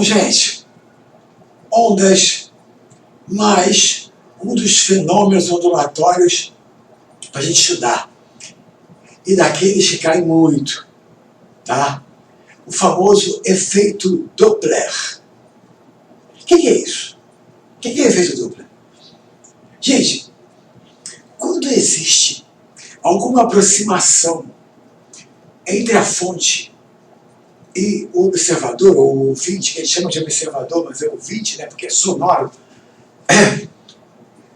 Gente, ondas mais um dos fenômenos ondulatórios para a gente estudar. E daqueles que caem muito, tá? O famoso efeito Doppler. O que é isso? O que é efeito Doppler? Gente, quando existe alguma aproximação entre a fonte e o observador, ou o ouvinte, que a gente chama de observador, mas é ouvinte, né, porque é sonoro,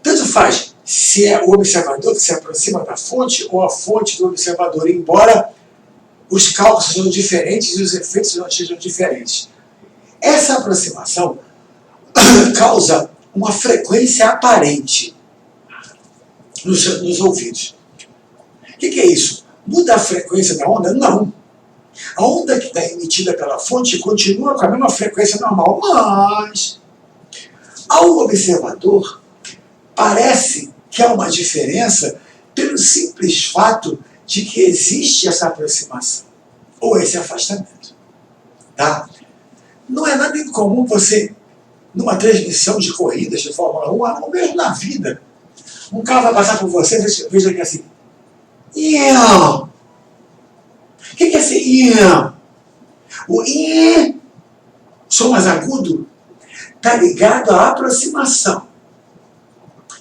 tanto faz se é o observador que se aproxima da fonte ou a fonte do observador, embora os cálculos sejam diferentes e os efeitos sejam diferentes. Essa aproximação causa uma frequência aparente nos ouvidos. O que é isso? Muda a frequência da onda? Não. A onda que está emitida pela fonte continua com a mesma frequência normal, mas ao observador parece que há uma diferença pelo simples fato de que existe essa aproximação ou esse afastamento. Tá? Não é nada incomum você, numa transmissão de corridas de Fórmula 1, ou mesmo na vida, um carro vai passar por você, veja aqui assim. Iam. O que é esse iam? O iam, som mais agudo, está ligado à aproximação.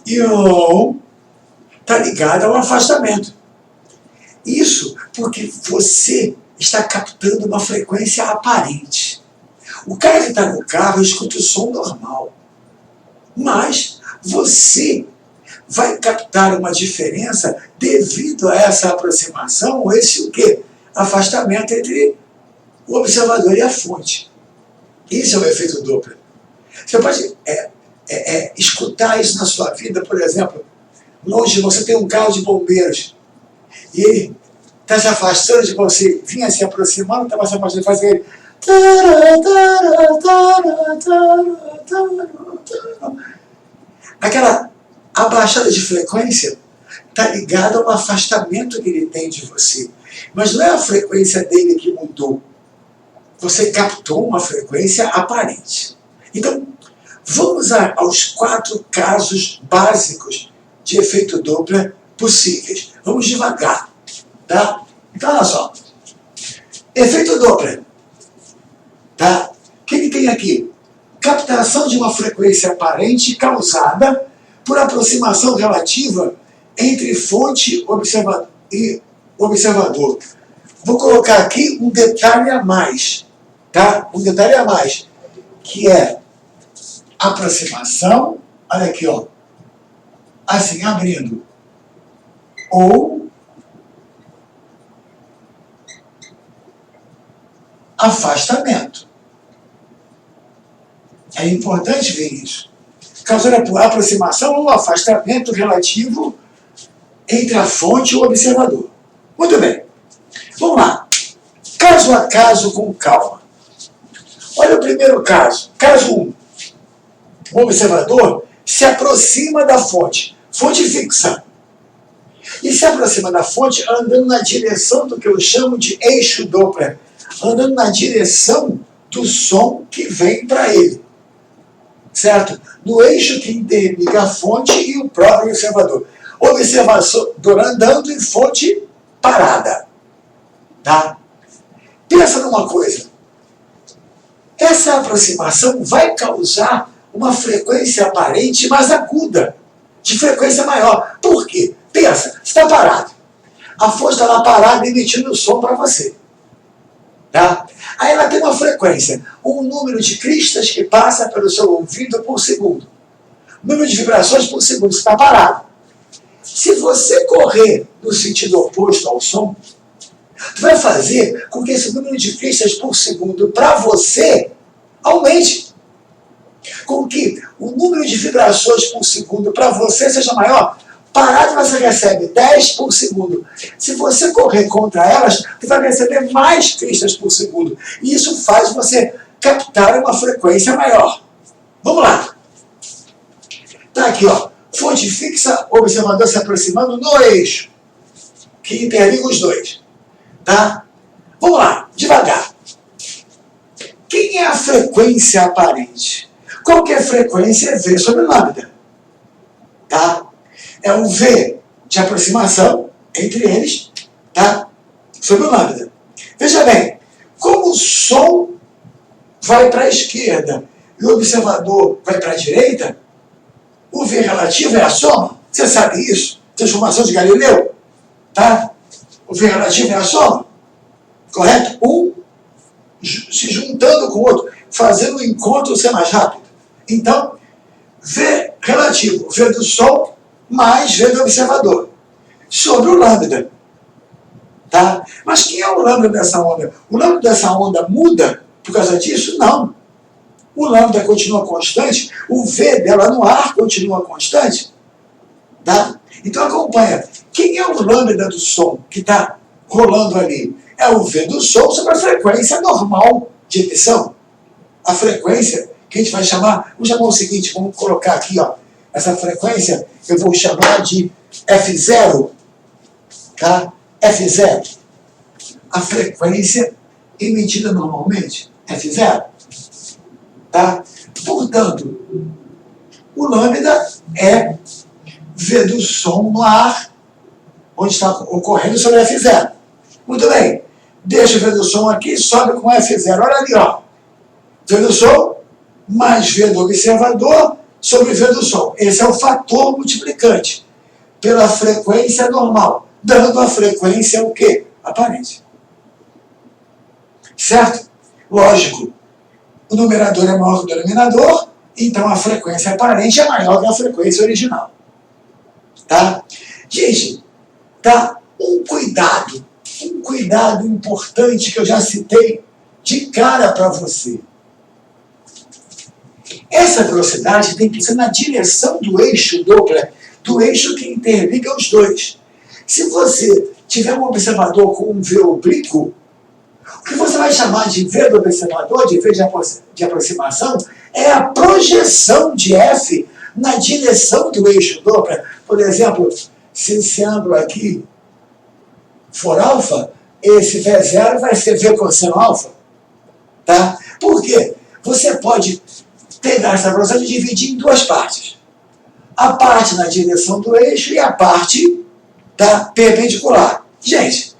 Iam está ligado ao afastamento. Isso porque você está captando uma frequência aparente. O cara que está no carro escuta o som normal. Mas você vai captar uma diferença devido a essa aproximação, ou esse o quê? Afastamento entre o observador e a fonte. Esse é o efeito Doppler. Você pode escutar isso na sua vida, por exemplo, longe de você tem um carro de bombeiros e ele está se afastando de você, vinha se aproximando, estava se afastando, faz ele. Aquela abaixada de frequência está ligada ao afastamento que ele tem de você. Mas não é a frequência dele que mudou. Você captou uma frequência aparente. Então, vamos aos 4 casos básicos de efeito Doppler possíveis. Vamos devagar. Tá? Então, olha só. Efeito Doppler. Tá? O que tem aqui? Captação de uma frequência aparente causada por aproximação relativa entre fonte e observador. Vou colocar aqui um detalhe a mais, tá? Um detalhe a mais, que é aproximação, olha aqui, ó, assim, abrindo, ou afastamento. É importante ver isso. Causando por aproximação ou afastamento relativo entre a fonte e o observador. Muito bem. Vamos lá. Caso a caso, com calma. Olha o primeiro caso. Caso 1. O observador se aproxima da fonte. Fonte fixa. E se aproxima da fonte andando na direção do que eu chamo de eixo Doppler. Andando na direção do som que vem para ele. Certo? No eixo que interliga a fonte e o próprio observador. Observador andando em fonte parada. Tá? Pensa numa coisa. Essa aproximação vai causar uma frequência aparente mais aguda, de frequência maior. Por quê? Pensa, você está parado. A fonte está lá parada emitindo o som para você. Tá? Aí ela tem uma frequência, um número de cristas que passa pelo seu ouvido por segundo. Número de vibrações por segundo, você está parado. Se você correr no sentido oposto ao som, vai fazer com que esse número de cristas por segundo para você aumente. Com que o número de vibrações por segundo para você seja maior. Parado você recebe 10 por segundo. Se você correr contra elas, você vai receber mais cristas por segundo. E isso faz você captar uma frequência maior. Vamos lá. Tá aqui, ó. Fonte fixa, observador se aproximando no eixo, que interliga os dois. Tá? Vamos lá, devagar. Quem quem é a frequência aparente? Qual que é a frequência? É V sobre lambda. Tá? É o V de aproximação entre eles, tá? Sobre o lambda. Veja bem, como o som vai para a esquerda e o observador vai para a direita, o V relativo é a soma. Você sabe isso? Transformação de Galileu. Tá? O V relativo é a soma. Correto? Um se juntando com o outro, fazendo o encontro ser mais rápido. Então, V relativo, V do som mais V do observador, sobre o lambda. Tá? Mas quem é o lambda dessa onda? O lambda dessa onda muda por causa disso? Não. O lambda continua constante, o V dela no ar continua constante. Tá? Então acompanha. Quem é o lambda do som que está rolando ali? É o V do som sobre a frequência normal de emissão. A frequência que a gente vai chamar, vamos chamar o seguinte, vamos colocar aqui, ó, essa frequência eu vou chamar de F0. Tá? F0. A frequência emitida normalmente, F0. Tá? Portanto, o lambda é V do som no ar, onde está ocorrendo sobre F0. Muito bem. Deixa o V do som aqui, sobe com F0. Olha ali, ó. V do som mais V do observador sobre V do som. Esse é o fator multiplicante pela frequência normal, dando a frequência o quê? Aparente. Certo? Lógico. O numerador é maior que o denominador, então a frequência aparente é maior que a frequência original. Tá? Gente, tá? Um cuidado importante que eu já citei de cara para você. Essa velocidade tem que ser na direção do eixo Doppler, do eixo que interliga os dois. Se você tiver um observador com um V oblíquo, o que você vai chamar de V do observador, de V de aproximação, é a projeção de F na direção do eixo Doppler. Por exemplo, se esse ângulo aqui for alfa, esse V0 vai ser V cosseno alfa. Tá? Por quê? Você pode pegar essa velocidade e dividir em duas partes. A parte na direção do eixo e a parte perpendicular. Gente,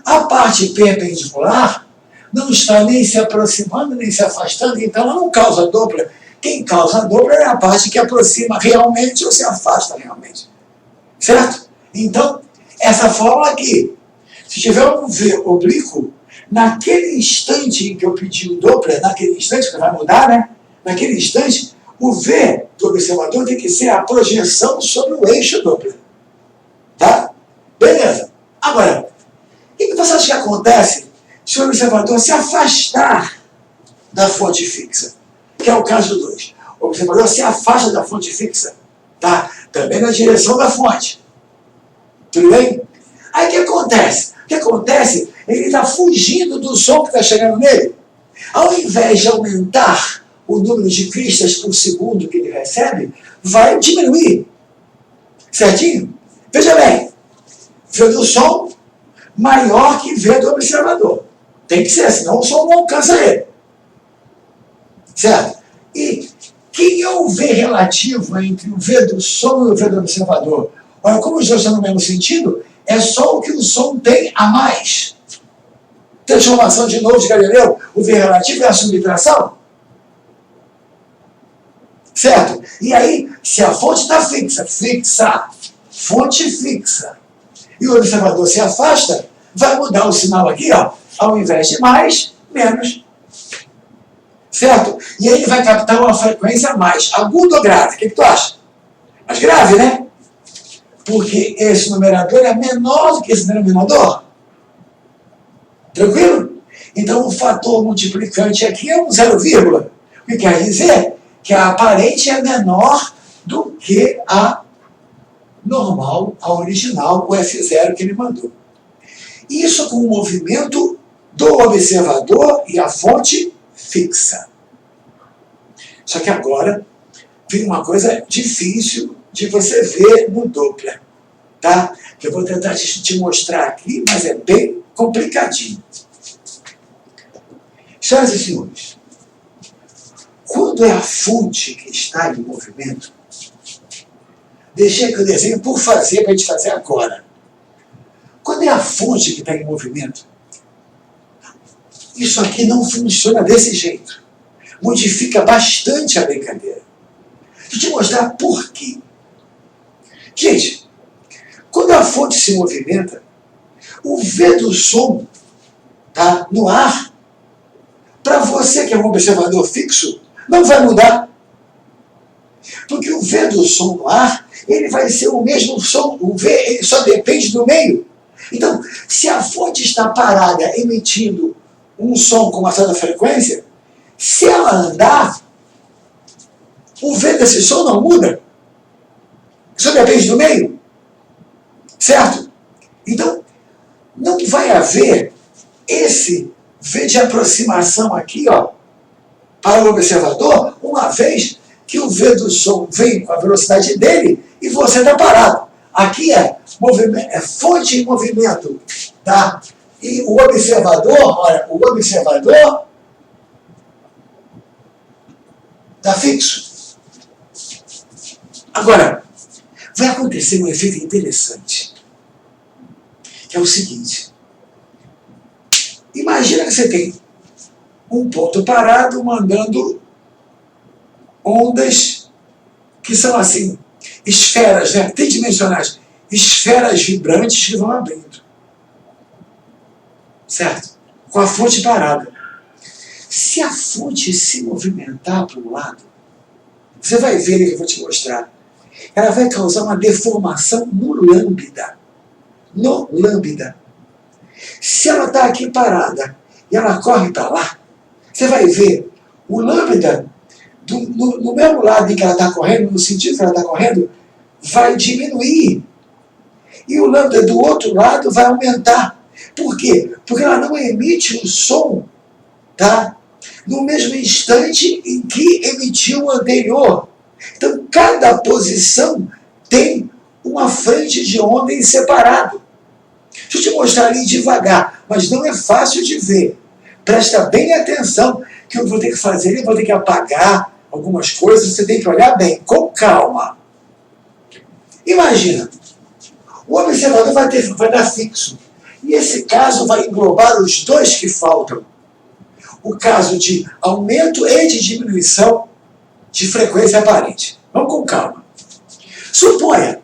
a parte perpendicular não está nem se aproximando, nem se afastando, então ela não causa Doppler. Quem causa Doppler é a parte que aproxima realmente ou se afasta realmente. Certo? Então, essa fórmula aqui, se tiver um V oblíquo, naquele instante em que eu pedi o Doppler, naquele instante, que vai mudar, né? Naquele instante, o V do observador tem que ser a projeção sobre o eixo Doppler. Tá? Beleza. Agora, o que você acha que acontece se o observador se afastar da fonte fixa? Que é o caso 2. O observador se afasta da fonte fixa. Tá? Também na direção da fonte. Tudo bem? Aí o que acontece? O que acontece? Ele está fugindo do som que está chegando nele. Ao invés de aumentar o número de cristas por segundo que ele recebe, vai diminuir. Certinho? Veja bem, V do som maior que V do observador. Tem que ser, senão o som não alcança ele. Certo? E quem é o V relativo entre o V do som e o V do observador? Olha, como os dois estão no mesmo sentido, é só o que o som tem a mais. Transformação de novo de Galileu, o V relativo é a subtração. Certo? E aí, se a fonte está fixa, fonte fixa, e o observador se afasta, vai mudar o sinal aqui, ó, ao invés de mais, menos. Certo? E aí ele vai captar uma frequência mais aguda ou grave. O que tu acha? Mais grave, né? Porque esse numerador é menor do que esse denominador. Tranquilo? Então o fator multiplicante aqui é um 0, o que quer dizer que a aparente é menor do que a normal, a original, o F0 que ele mandou. Isso com o movimento do observador e a fonte fixa. Só que agora vem uma coisa difícil de você ver no Doppler, tá? Que eu vou tentar te mostrar aqui, mas é bem complicadinho. Senhoras e senhores, quando é a fonte que está em movimento, deixei aqui o desenho por fazer, para a gente fazer agora. Quando é a fonte que está em movimento, isso aqui não funciona desse jeito. Modifica bastante a brincadeira. Deixa eu te mostrar por quê. Gente, quando a fonte se movimenta, o V do som tá no ar. Para você que é um observador fixo, não vai mudar. Porque o V do som no ar, ele vai ser o mesmo som. O V ele só depende do meio. Então, se a fonte está parada emitindo um som com uma certa frequência, se ela andar, o V desse som não muda. Só depende do meio. Certo? Então, não vai haver esse V de aproximação aqui, ó, para o observador, uma vez que o V do som vem com a velocidade dele e você está parado. Aqui é fonte em movimento, tá? E o observador, olha, o observador está fixo. Agora, vai acontecer um efeito interessante, que é o seguinte. Imagina que você tem um ponto parado mandando ondas que são assim, esferas, né, tridimensionais, esferas vibrantes que vão abrindo. Certo? Com a fonte parada. Se a fonte se movimentar para um lado, você vai ver o que eu vou te mostrar. Ela vai causar uma deformação no lambda. No lambda. Se ela está aqui parada e ela corre para lá, você vai ver o lambda no mesmo lado em que ela está correndo, no sentido que ela está correndo, vai diminuir. E o lambda do outro lado vai aumentar. Por quê? Porque ela não emite o som, tá, no mesmo instante em que emitiu o anterior. Então, cada posição tem uma frente de onda em separado. Deixa eu te mostrar ali devagar, mas não é fácil de ver. Presta bem atenção, que eu vou ter que fazer, eu vou ter que apagar algumas coisas, você tem que olhar bem, com calma. Imagina, o observador vai dar fixo. E esse caso vai englobar os dois que faltam. O caso de aumento e de diminuição de frequência aparente. Vamos com calma. Suponha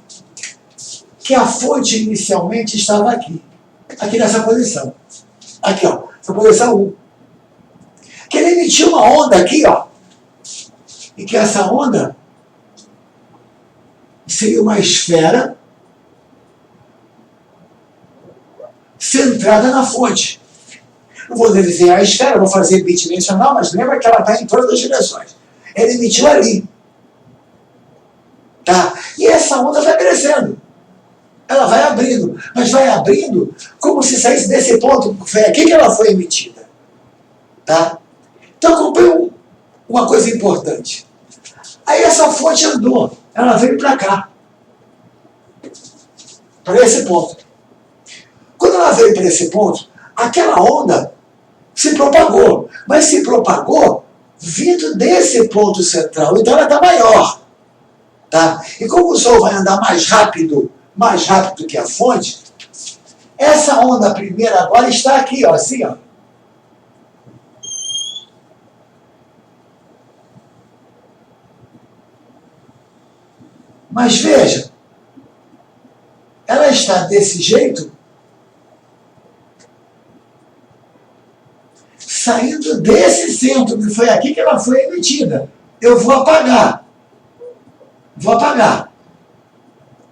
que a fonte inicialmente estava aqui nessa posição. Aqui, ó, essa posição 1. Que ele emitiu uma onda aqui, ó. E que essa onda seria uma esfera centrada na fonte. Não vou desenhar a esfera, vou fazer bidimensional, mas lembra que ela está em todas as direções. Ele emitiu ali. Tá? E essa onda vai crescendo. Ela vai abrindo, mas vai abrindo como se saísse desse ponto. Foi aqui que ela foi emitida. Tá? Então, acompanhe uma coisa importante. Aí essa fonte andou, ela veio para cá. Para esse ponto. Quando ela veio para esse ponto, aquela onda se propagou. Mas se propagou vindo desse ponto central. Então ela está maior. Tá? E como o Sol vai andar mais rápido que a fonte, essa onda primeira agora está aqui, ó, assim, ó. Mas veja, ela está desse jeito, saindo desse centro, que foi aqui que ela foi emitida. Eu vou apagar.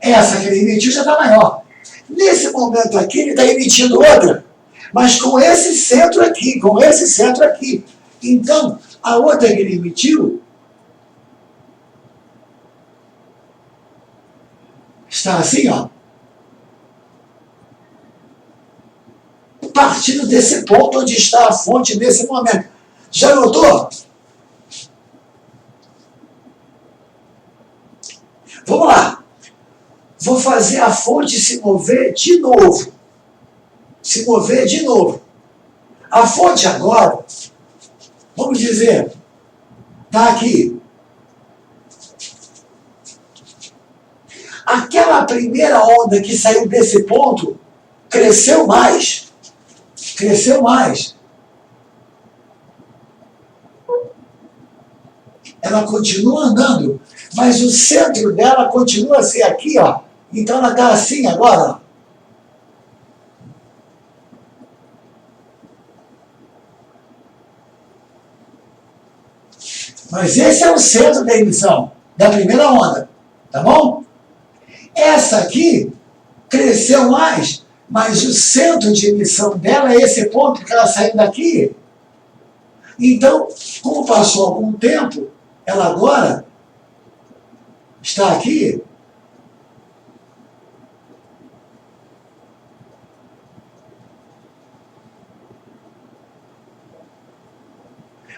Essa que ele emitiu já está maior. Nesse momento aqui, ele está emitindo outra, mas com esse centro aqui, Então, a outra que ele emitiu está assim, ó. Partindo desse ponto onde está a fonte nesse momento. Já notou? Vamos lá. Vou fazer a fonte se mover de novo. A fonte agora, vamos dizer, está aqui. Aquela primeira onda que saiu desse ponto cresceu mais. Cresceu mais. Ela continua andando, mas o centro dela continua a ser aqui, ó. Então ela está assim agora, ó. Mas esse é o centro da emissão, da primeira onda, tá bom? Essa aqui cresceu mais, mas o centro de emissão dela é esse ponto que ela saiu daqui. Então, como passou algum tempo, ela agora está aqui.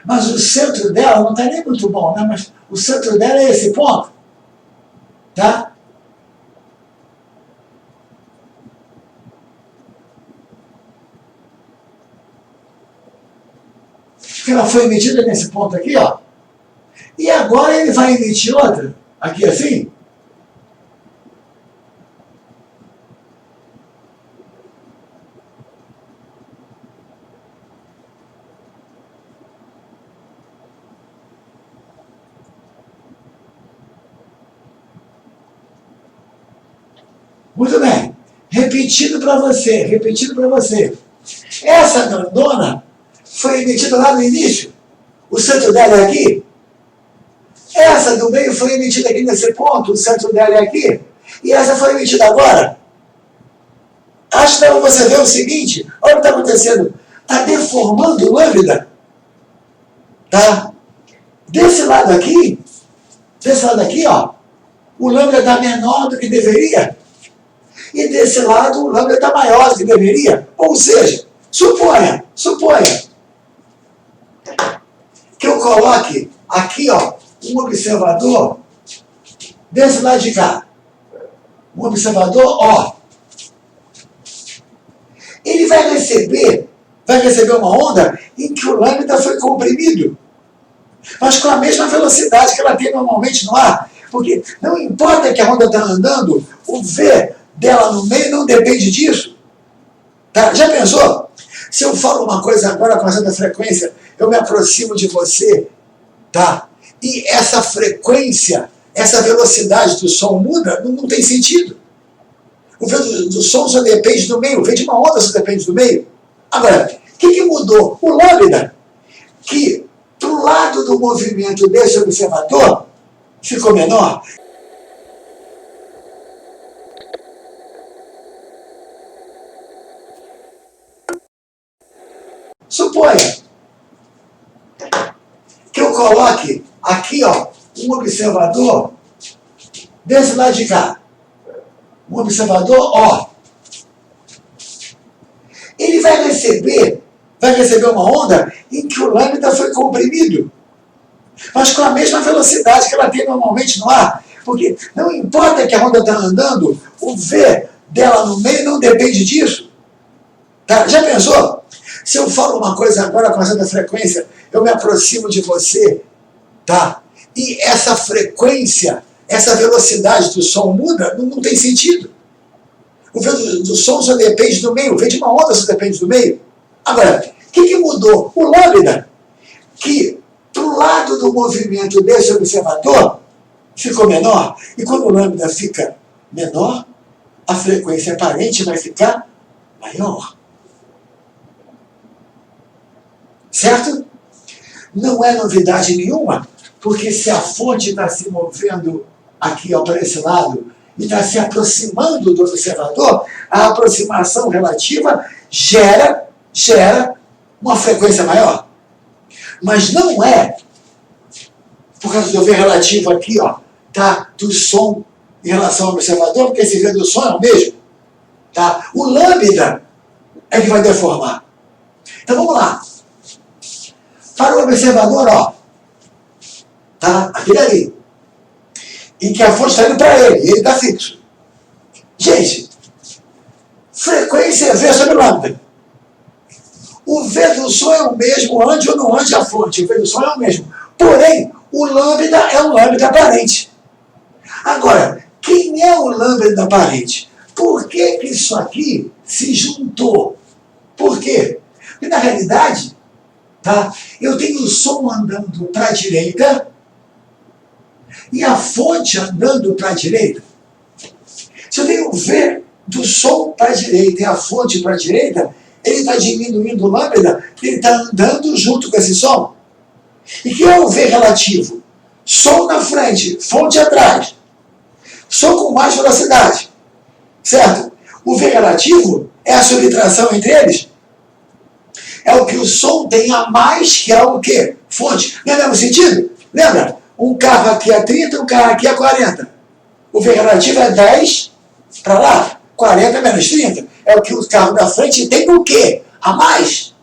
Mas o centro dela não está nem muito bom, né? Mas o centro dela é esse ponto. Tá? Porque ela foi emitida nesse ponto aqui, ó. E agora ele vai emitir outra. Aqui assim. Muito bem. Repetindo para você, repetindo para você. Essa grandona foi emitida lá no início. O centro dela é aqui. Essa do meio foi emitida aqui nesse ponto. O centro dela é aqui. E essa foi emitida agora. Acho que dá para você ver o seguinte. Olha o que está acontecendo. Está deformando lambda. Tá? Desse lado aqui, ó, o lambda está menor do que deveria. E desse lado, o lambda está maior do que deveria. Ou seja, suponha que eu coloque aqui, ó, um observador desse lado de cá. Um observador, ó. Ele vai receber uma onda em que o lambda foi comprimido, mas com a mesma velocidade que ela tem normalmente no ar. Porque não importa que a onda está andando, o V dela no meio não depende disso. Tá? Já pensou? Se eu falo uma coisa agora com essa frequência, eu me aproximo de você, tá? E essa frequência, essa velocidade do som muda, não tem sentido. O V do som só depende do meio, o V de uma onda só depende do meio. Agora, o que mudou? O lambda, que pro lado do movimento desse observador, ficou menor. Suponha que eu coloque aqui, ó, um observador desse lado de cá. Um observador, ó. Ele vai receber uma onda em que o lambda foi comprimido, mas com a mesma velocidade que ela tem normalmente no ar. Porque não importa que a onda está andando, o V dela no meio não depende disso. Tá? Já pensou? Se eu falo uma coisa agora com essa frequência, eu me aproximo de você, tá? E essa frequência, essa velocidade do som muda, não tem sentido. O V do som só depende do meio, o V de uma onda só depende do meio. Agora, o que mudou? O lambda, que pro lado do movimento desse observador, ficou menor. E quando o lambda fica menor, a frequência aparente vai ficar maior. Certo? Não é novidade nenhuma, porque se a fonte está se movendo aqui, ó, para esse lado e está se aproximando do observador, a aproximação relativa gera uma frequência maior. Mas não é por causa do V relativo aqui, ó, tá, do som em relação ao observador, porque esse V do som é o mesmo. Tá? O lambda é que vai deformar. Então vamos lá. Para o observador, ó, tá? Aquele ali. Em que a fonte está indo para ele, e ele está fixo. Gente, frequência é V sobre lambda. O V do som é o mesmo, ande ou não ande a fonte. O V do som é o mesmo. Porém, O lambda é o lambda aparente. Agora, quem é o lambda aparente? Por que isso aqui se juntou? Por quê? Porque, na realidade, tá, eu tenho o som andando para a direita e a fonte andando para a direita. Se eu tenho o V do som para a direita e a fonte para a direita, ele está diminuindo o lambda, ele está andando junto com esse som. E que é o V relativo? Som na frente, fonte atrás. Som com mais velocidade. Certo? O V relativo é a subtração entre eles. É o que o som tem a mais, que é o quê? Fonte. Não é o mesmo sentido? Lembra? Um carro aqui é 30, um carro aqui é 40. O V relativo é 10 para lá. 40 menos 30. É o que o carro da frente tem o quê? A mais.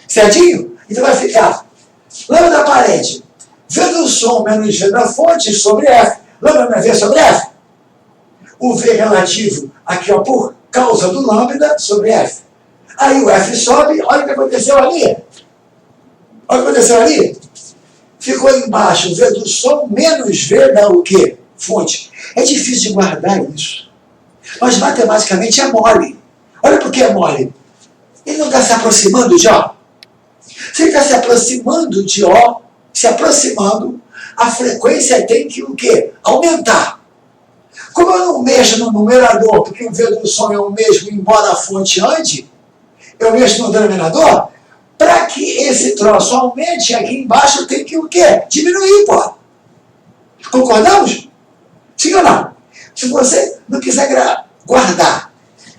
Certinho? Então vai ficar lambda aparente. V do som menos V da fonte sobre F. Lambda não é V sobre F? O V relativo aqui, ó, por causa do lambda sobre F. Aí o F sobe, olha o que aconteceu ali. Olha o que aconteceu ali. Ficou embaixo V do som menos V da o quê? Fonte. É difícil de guardar isso. Mas matematicamente é mole. Olha por que é mole. Ele não está se aproximando de O. Se ele está se aproximando de O, se aproximando, a frequência tem que o quê? Aumentar. Como eu não mexo no numerador, porque o V do som é o mesmo, embora a fonte ande, eu mexo no denominador, para que esse troço aumente, aqui embaixo tem que o quê? Diminuir, pô. Concordamos? Sim ou não? Se você não quiser guardar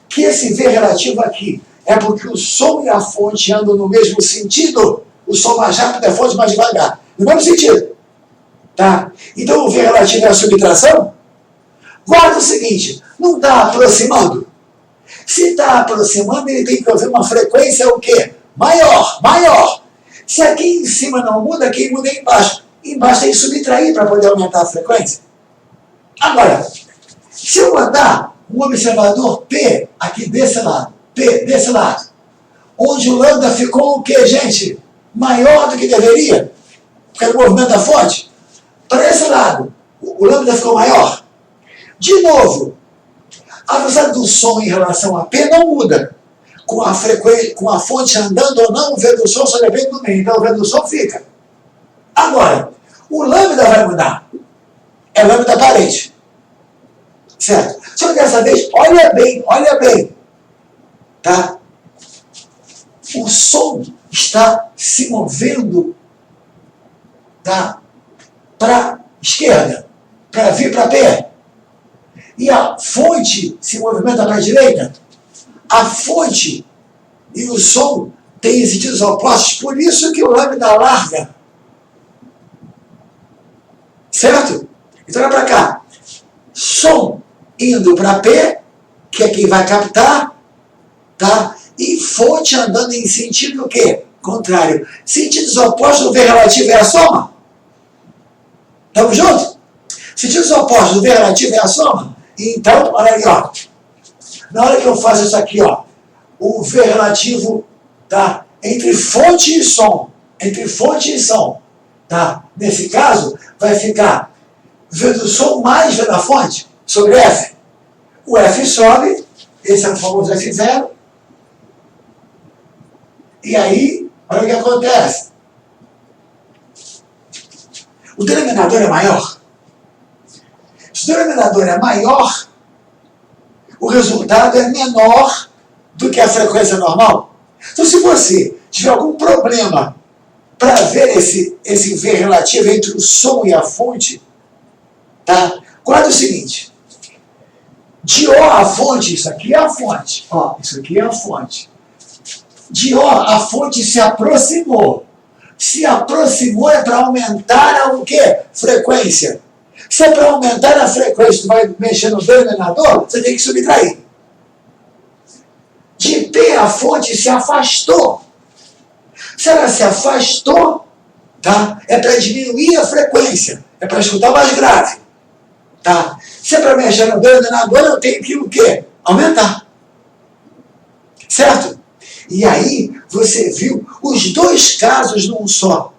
que esse V relativo aqui é porque o som e a fonte andam no mesmo sentido, o som mais rápido é a fonte mais devagar. No mesmo sentido. Tá? Então o V relativo é a subtração? Guarda o seguinte, não está aproximando? Se está aproximando, ele tem que ouvir uma frequência o quê? Maior, maior. Se aqui em cima não muda, aqui muda embaixo. Embaixo tem que subtrair para poder aumentar a frequência. Agora, se eu mandar um observador P aqui desse lado, P desse lado, onde o lambda ficou o quê, gente? Maior do que deveria, porque era o movimento da fonte. Para esse lado, o lambda ficou maior. De novo, a velocidade do som em relação a P não muda. Com a frequência, com a fonte andando ou não, o V do som só depende do meio. Então o V do som fica. Agora, o lambda vai mudar. É lambda aparente. Certo? Só que dessa vez, olha bem. Tá? O som está se movendo, tá, para a esquerda, para vir para P. E a fonte se movimenta para a direita. A fonte e o som têm sentidos opostos, por isso que o lambda larga. Certo? Então olha para cá. Som indo para P, que é quem vai captar, tá? E fonte andando em sentido o quê? Contrário. Sentidos opostos, o V relativo é a soma? Estamos juntos? Sentidos opostos, o V relativo é a soma? Então, olha aí, ó. Na hora que eu faço isso aqui, ó, o V relativo, tá? Entre fonte e som. Entre fonte e som. Tá? Nesse caso, vai ficar V do som mais V da fonte sobre F. O F sobe, esse é o famoso F0. E aí, olha o que acontece. O denominador é maior. Se o denominador é maior, o resultado é menor do que a frequência normal. Então, se você tiver algum problema para ver esse V relativo entre o som e a fonte, tá? Guarda o seguinte. De O a fonte, isso aqui é a fonte. Ó, isso aqui é a fonte. De O, a fonte se aproximou. Se aproximou é para aumentar o quê? Frequência. Se é para aumentar a frequência, tu vai mexer no denominador, você tem que subtrair. De P, a fonte se afastou. Se ela se afastou, tá? É para diminuir a frequência. É para escutar mais grave. Tá? Se é para mexer no denominador, eu tenho que o quê? Aumentar. Certo? E aí, você viu os dois casos num só.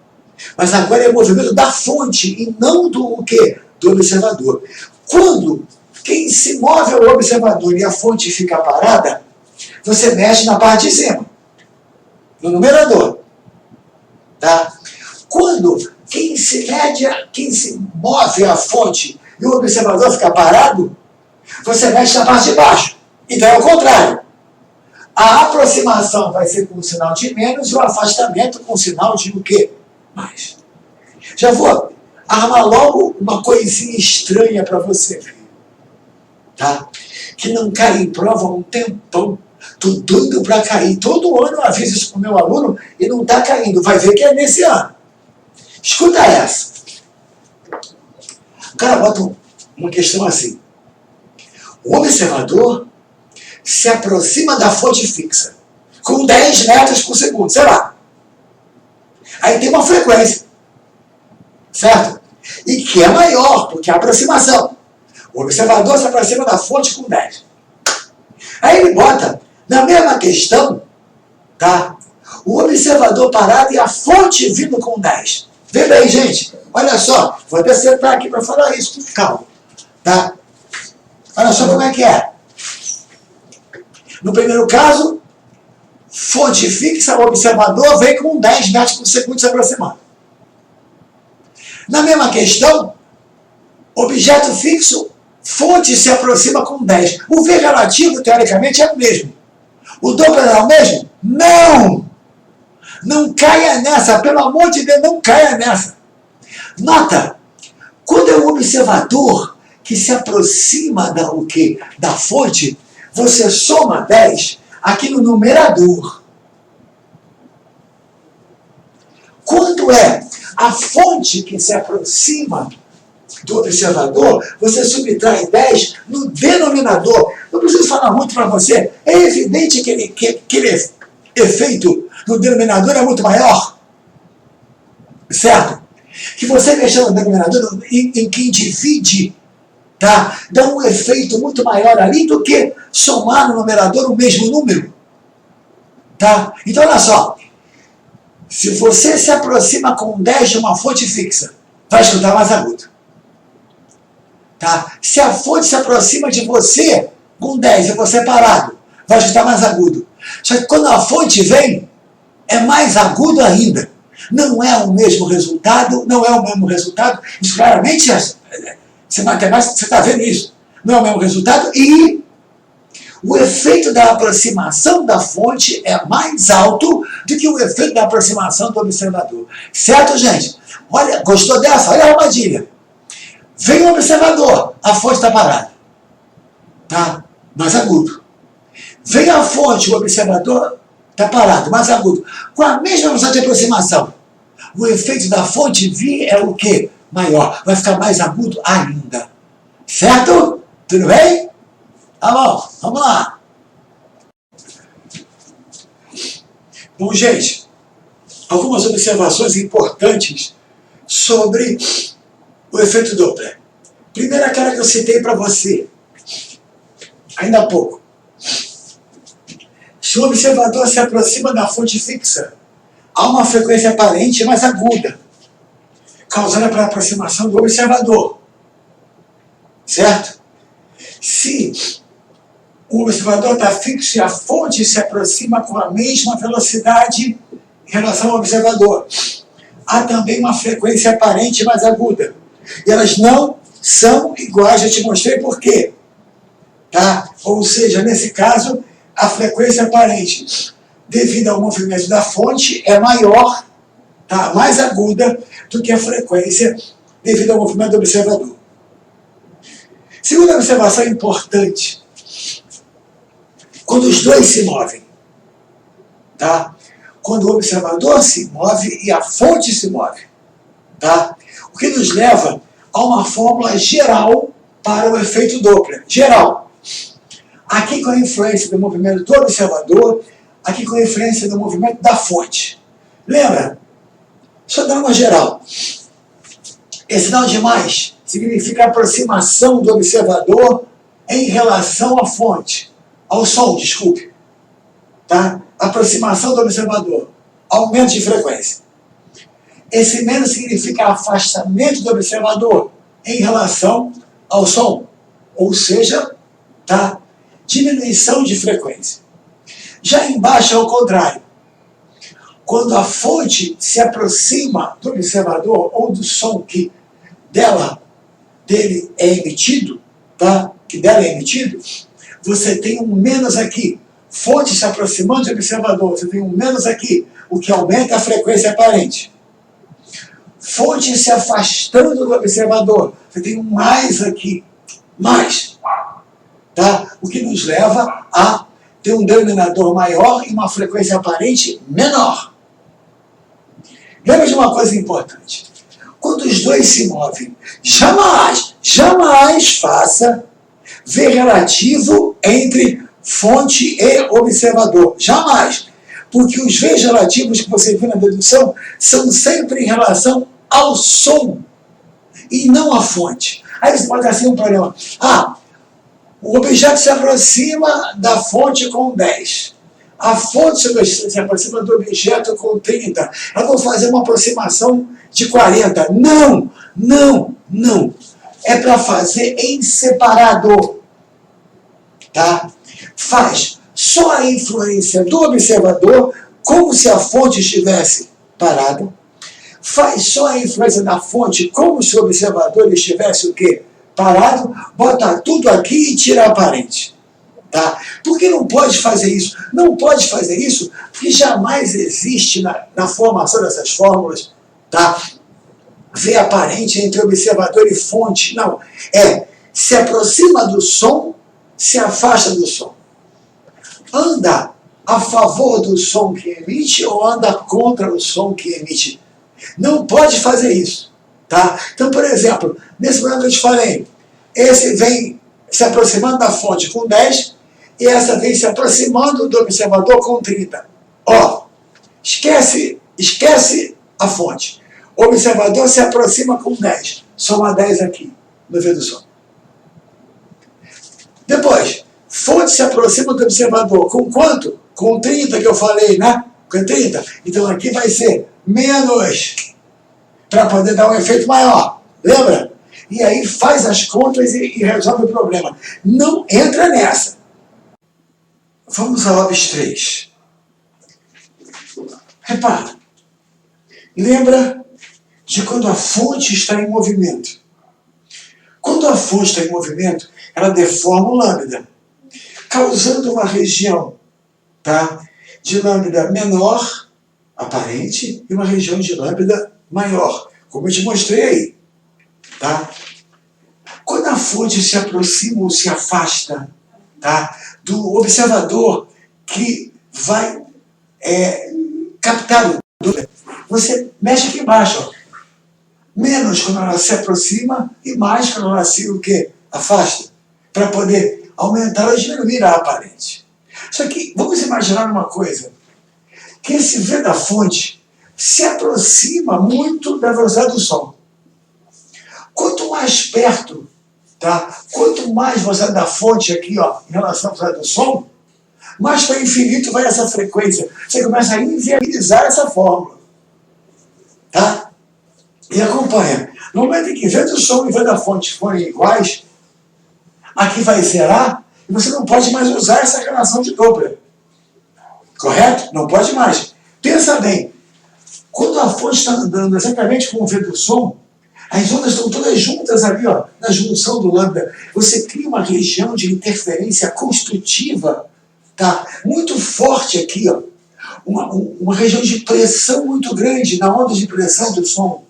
Mas agora é o movimento da fonte e não do o quê? Do observador. Quando quem se move é o observador e a fonte fica parada, você mexe na parte de cima, no numerador. Tá? Quando quem se move é a fonte e o observador fica parado, você mexe na parte de baixo. Então é o contrário. A aproximação vai ser com sinal de menos e o afastamento com sinal de o quê? Mais. Já vou armar logo uma coisinha estranha para você ver. Tá? Que não cai em prova há um tempão. Tô doido para cair. Todo ano eu aviso isso para o meu aluno e não está caindo. Vai ver que é nesse ano. Escuta essa. O cara bota uma questão assim. O observador se aproxima da fonte fixa com 10 metros por segundo, sei lá. Aí tem uma frequência, certo? E que é maior, porque é a aproximação. O observador se aproxima da fonte com 10. Aí ele bota, na mesma questão, tá? O observador parado e a fonte vindo com 10. Vê bem, gente. Olha só. Vou até sentar aqui para falar isso com calma. Tá? Olha só como é que é. No primeiro caso, fonte fixa, o observador vem com 10 metros por segundo se aproximando. Na mesma questão, objeto fixo, fonte se aproxima com 10. O V relativo, teoricamente, é o mesmo. O Doppler é o mesmo? Não! Não caia nessa, pelo amor de Deus, não caia nessa. Nota, quando é o observador que se aproxima da fonte, você soma 10 aqui no numerador. Quando é a fonte que se aproxima do observador, você subtrai 10 no denominador. Não preciso falar muito para você. É evidente que aquele efeito no denominador é muito maior. Certo? Que você mexendo no denominador, em quem divide, tá? Dá um efeito muito maior ali do que somar no numerador o mesmo número. Tá? Então, olha só. Se você se aproxima com 10 de uma fonte fixa, vai escutar mais agudo. Tá? Se a fonte se aproxima de você com 10 e você parado, vai escutar mais agudo. Só que quando a fonte vem, é mais agudo ainda. Não é o mesmo resultado, não é o mesmo resultado. Isso claramente, você matemática, você está vendo isso. Não é o mesmo resultado e o efeito da aproximação da fonte é mais alto do que o efeito da aproximação do observador. Certo, gente? Olha, gostou dessa? Olha a armadilha. Vem o observador, a fonte está parada. Tá? Mais agudo. Vem a fonte, o observador está parado, mais agudo. Com a mesma velocidade de aproximação. O efeito da fonte vir é o quê? Maior. Vai ficar mais agudo ainda. Certo? Tudo bem? Tá bom, vamos lá. Bom, gente, algumas observações importantes sobre o efeito Doppler. Primeiro, aquela que eu citei para você, ainda há pouco. Se o observador se aproxima da fonte fixa, há uma frequência aparente mais aguda, causando a aproximação do observador. Certo? Se o observador está fixo e a fonte se aproxima com a mesma velocidade em relação ao observador, há também uma frequência aparente mais aguda. E elas não são iguais, eu te mostrei por quê. Tá? Ou seja, nesse caso, a frequência aparente, devido ao movimento da fonte, é maior, tá? Mais aguda do que a frequência devido ao movimento do observador. Segunda observação importante. Quando os dois se movem, tá? Quando o observador se move e a fonte se move, tá? O que nos leva a uma fórmula geral para o efeito Doppler. Geral. Aqui com a influência do movimento do observador, aqui com a influência do movimento da fonte. Lembra? Só dar uma geral. Esse não de mais significa a aproximação do observador em relação à fonte. Ao som, desculpe. Tá? Aproximação do observador. Aumento de frequência. Esse menos significa afastamento do observador em relação ao som, ou seja, tá? Diminuição de frequência. Já embaixo é o contrário. Quando a fonte se aproxima do observador ou do som que dele é emitido, tá? Que dela é emitido, você tem um menos aqui. Fonte se aproximando do observador, você tem um menos aqui, o que aumenta a frequência aparente. Fonte se afastando do observador, você tem um mais aqui, mais, tá? O que nos leva a ter um denominador maior e uma frequência aparente menor. Lembra de uma coisa importante. Quando os dois se movem, jamais faça V relativo entre fonte e observador. Jamais. Porque os V's relativos que você viu na dedução são sempre em relação ao som e não à fonte. Aí você pode ter assim um problema. O objeto se aproxima da fonte com 10. A fonte se aproxima do objeto com 30. Eu vou fazer uma aproximação de 40. Não. É para fazer em separado. Tá? Faz só a influência do observador, como se a fonte estivesse parada. Faz só a influência da fonte, como se o observador estivesse o quê? Parado. Bota tudo aqui e tira a aparente. Tá? Por que não pode fazer isso? Não pode fazer isso porque jamais existe na formação dessas fórmulas, tá? V aparente entre observador e fonte. Não. Se aproxima do som, se afasta do som. Anda a favor do som que emite ou anda contra o som que emite. Não pode fazer isso. Tá? Então, por exemplo, nesse programa que eu te falei, esse vem se aproximando da fonte com 10 e essa vem se aproximando do observador com 30. Esquece a fonte. O observador se aproxima com 10. Soma 10 aqui, no V do som. Depois, fonte se aproxima do observador com quanto? Com 30 que eu falei, né? Com 30. Então aqui vai ser menos, para poder dar um efeito maior. Lembra? E aí faz as contas e resolve o problema. Não entra nessa. Vamos ao OBS 3. Repara. Lembra de quando a fonte está em movimento. Quando a fonte está em movimento, ela deforma o lambda, causando uma região, tá, de lambda menor, aparente, e uma região de lambda maior, como eu te mostrei aí. Tá? Quando a fonte se aproxima ou se afasta, tá, do observador que vai captar o dúvida, você mexe aqui embaixo. Ó. Menos quando ela se aproxima e mais quando ela se o quê? Afasta. Para poder aumentar ou diminuir a aparente. Só que vamos imaginar uma coisa. Que esse V da fonte se aproxima muito da velocidade do som. Quanto mais perto, tá? Quanto mais velocidade da fonte aqui, ó, em relação à velocidade do som, mais para o infinito vai essa frequência. Você começa a inviabilizar essa fórmula. Tá? E acompanha. No momento em que V do som e V da fonte forem iguais, aqui vai zerar e você não pode mais usar essa relação de Doppler. Correto? Não pode mais. Pensa bem. Quando a fonte está andando exatamente com o V do som, as ondas estão todas juntas ali, ó, na junção do lambda. Você cria uma região de interferência construtiva, tá? Muito forte aqui, ó. Uma região de pressão muito grande na onda de pressão do som.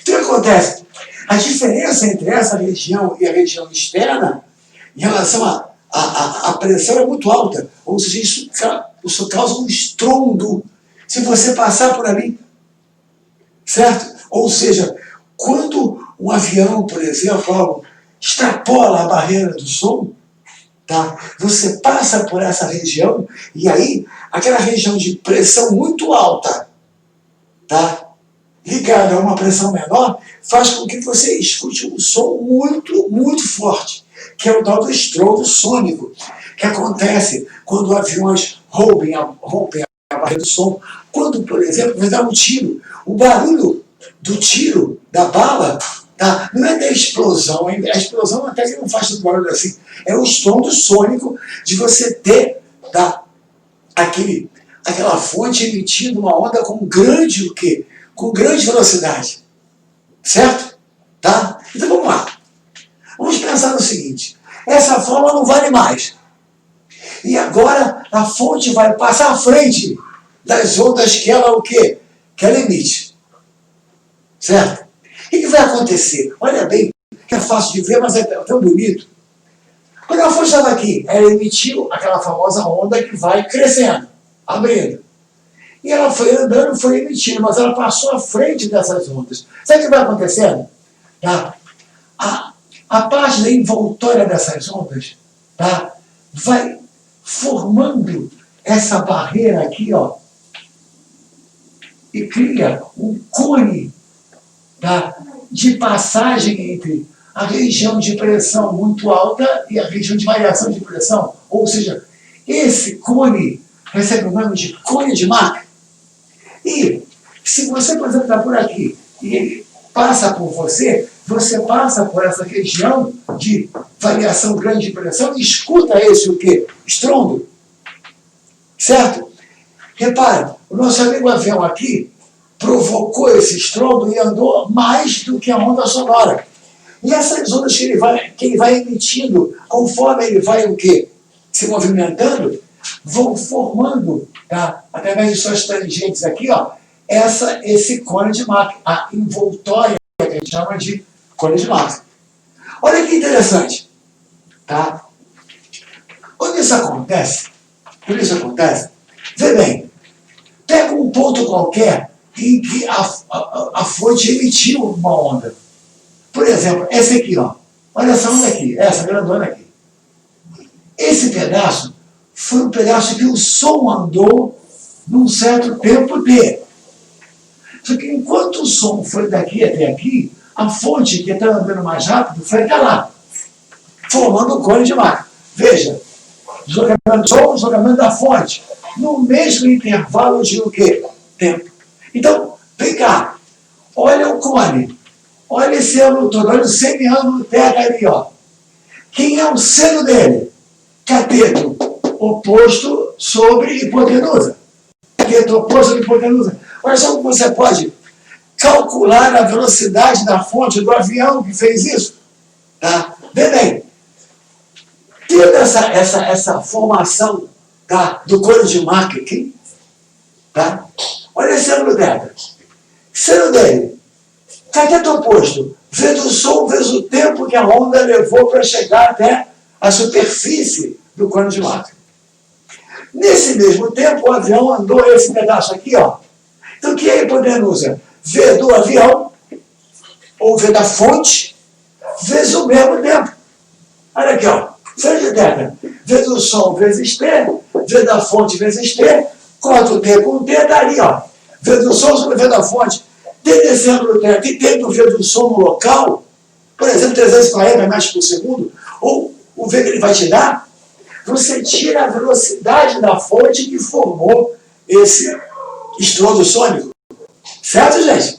Então o que acontece? A diferença entre essa região e a região externa, em relação à pressão, é muito alta. Ou seja, isso causa um estrondo se você passar por ali. Certo? Ou seja, quando um avião, por exemplo, extrapola a barreira do som, tá? Você passa por essa região e aí aquela região de pressão muito alta, tá? Ligada a uma pressão menor, faz com que você escute um som muito, muito forte, que é o tal do estrondo sônico, que acontece quando aviões rompem a barreira do som. Quando, por exemplo, vai dar um tiro, o barulho do tiro, da bala, tá? Não é da explosão, hein? A explosão até que não faz tanto barulho assim. É o estrondo sônico de você ter, tá? Aquela fonte emitindo uma onda com grande o quê? Com grande velocidade. Certo? Tá? Então vamos lá. Vamos pensar no seguinte. Essa forma não vale mais. E agora a fonte vai passar à frente das ondas que ela o quê? Que ela emite. Certo? O que vai acontecer? Olha bem, que é fácil de ver, mas é tão bonito. Quando a fonte estava aqui, ela emitiu aquela famosa onda que vai crescendo, abrindo. E ela foi andando, foi emitindo, mas ela passou à frente dessas ondas. Sabe o que vai acontecendo? Tá? A parte da envoltória dessas ondas, tá? Vai formando essa barreira aqui, ó, e cria um cone, tá? De passagem entre a região de pressão muito alta e a região de variação de pressão. Ou seja, esse cone recebe o nome de cone de Mach. E se você, por exemplo, está por aqui e ele passa por você, você passa por essa região de variação grande de pressão e escuta esse o quê? Estrondo. Certo? Repara, o nosso amigo avião aqui provocou esse estrondo e andou mais do que a onda sonora. E essas ondas que ele vai emitindo, conforme ele vai o quê? Se movimentando, vão formando, tá? Através de suas tangentes aqui, ó, esse cone de Mach, a envoltória que a gente chama de cone de Mach. Olha que interessante, tá? Quando isso acontece, vê bem, pega um ponto qualquer em que a fonte emitiu uma onda. Por exemplo, essa aqui, ó. Olha essa onda aqui, essa grandona aqui. Esse pedaço foi um pedaço que o som andou num certo tempo D. Só que enquanto o som foi daqui até aqui, a fonte que está andando mais rápido foi até lá, formando um cone de Mach. Veja, deslocamento do som, deslocamento da fonte, no mesmo intervalo de o quê? Tempo. Então, vem cá, olha o cone. Olha esse ângulo todo, olha o semiângulo terra ali, ó. Quem é o seno dele? Cateto oposto sobre hipotenusa. Cateto oposto sobre hipotenusa. Olha só como você pode calcular a velocidade da fonte do avião que fez isso. Tá? Vê bem. Tendo essa formação, tá, do cone de Mach aqui, tá? Olha esse ângulo terra. Seno dele. Cateto oposto, vezes o som, vezes o tempo que a onda levou para chegar até a superfície do cone de Mach. Nesse mesmo tempo, o avião andou esse pedaço aqui, ó. Então, o que é a hipotenusa? V do avião, ou V da fonte, vezes o mesmo tempo. Olha aqui, ó. Seno de terra, vezes o som, vezes T, V da fonte, vezes T, corta o T com o T, daí, ó. Vezes o som sobre V da fonte. Tendo esse ângulo terra aqui, tendo o V do som no local, por exemplo, 340 metros por segundo, ou o V que ele vai te dar, você tira a velocidade da fonte que formou esse estrondo sônico. Certo, gente?